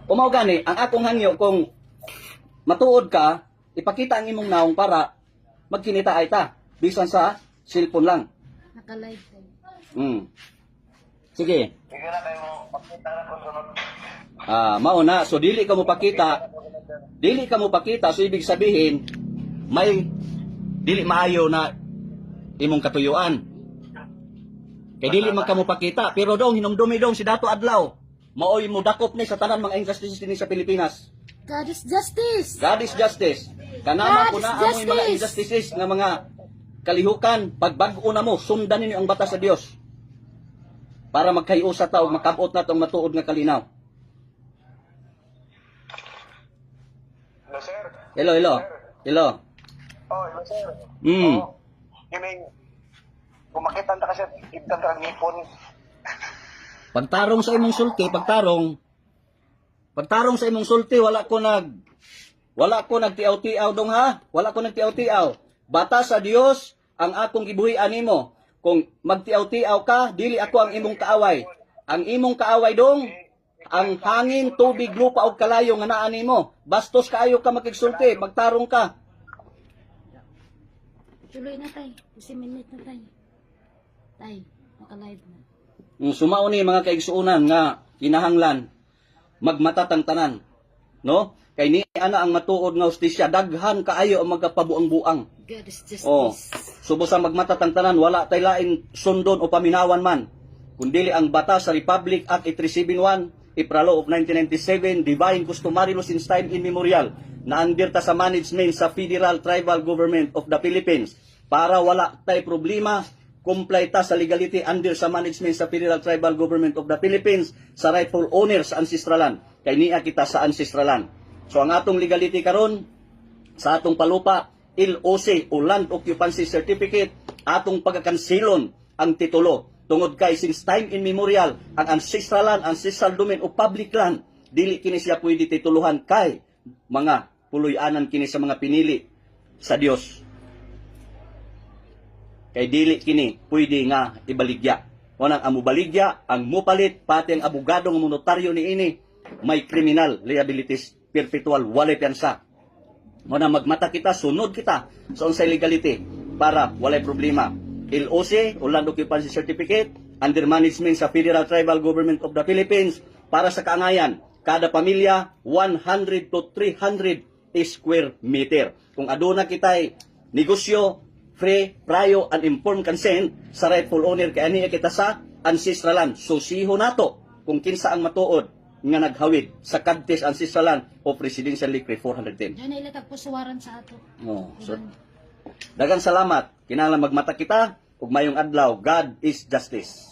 Umaw gani, ang akong hangyo kung matuod ka, ipakita ang imong naong para magkinita ay ta. Bisan sa cellphone lang. Naka-live tayo. Sige. Sige na kayo, makita na ko sunod. Mauna, so dili ka mo pakita. Dili ka mo pakita, so ibig sabihin, may dili maayo na imong katuyuan. Kay dili man ka mo pakita, pero dong hinumdumi dong si Dato Adlaw. Maoy mo dakop ni sa tanan mga injustices din sa Pilipinas. God is justice! God is justice. Kanama God ko is na amoy mga justice. injustices nga mga kalihukan, pagbag-o na mo, sundan ninyo ang batas sa Dios. Para magkayusa ta o makabot na tong matuod nga kalinaw. Hello, sir. Hello, hello. Hello. Oh, hello, sir. Hmm. Oh, kining, kung makita na kasi, ibdan ka ang ngipon. Pagtarong sa imong sulti, pagtarong sa imong sulti, wala ko nagtiaw-tiaw dong ha. Wala ko nagtiaw-tiaw. Batas sa Dios ang akong gibuhian nimo. Kung magtiaw-tiaw ka, dili ako ang imong kaaway. Ang imong kaaway dong ang hangin, tubig, lupa o kalayo nga naa nimo. Bastos kaayo ka makigsulti, magtarong ka. Tuloy na tayo. 10 minutes na tayo. Tayo, naka-live na. Sumao ni mga kaigsuunan nga kinahanglan magmatatang tanan, no? Kay ni ana ang matuod nga hustisya, daghan kaayo ang magapabuang-buang. God is justice. Oh, subo sa magmatatang tanan, wala tay lain sundon o paminawan man. Kundili ang batas sa Republic Act 8371, April of 1997, Divine Customary Law since time immemorial, na andirta sa management sa Federal Tribal Government of the Philippines. Para wala tay problema, comply ta sa legality under sa management sa Federal Tribal Government of the Philippines sa rightful owner sa ancestralan. Kay niya kita sa ancestralan. So ang atong legality karon sa atong palupa, LOC o Land Occupancy Certificate, atong pagkakansilon ang titulo. Tungod kay since time immemorial, ang ancestral land, ancestral domain o public land, dili kini siya pwede tituluhan kay mga puloy-anan kini sa mga pinili sa Dios. Kay dili kini pwede nga ibaligya. Unang amubaligya, ang mupalit, pati ang abogado ng notaryo ni ini, may criminal liabilities perpetual, walay piyansa. Muna magmata kita, sunod kita sa unsay legality para walay problema. LOC o Land Occupancy Certificate under management sa Federal Tribal Government of the Philippines para sa kaangayan, kada pamilya 100 to 300 square meter. Kung aduna kitay negosyo, free, prior, and informed consent sa rightful owner kaya niya kita sa ancestral land. Susiho nato kung kinsa ang matuod nga naghawid sa Kadtes Ancestral Land of Presidential Decree 410. Diyan na ilatag po suwaran sa ato. So, dagang salamat. Kinahanglan magmata kita ug mayong adlaw. God is justice.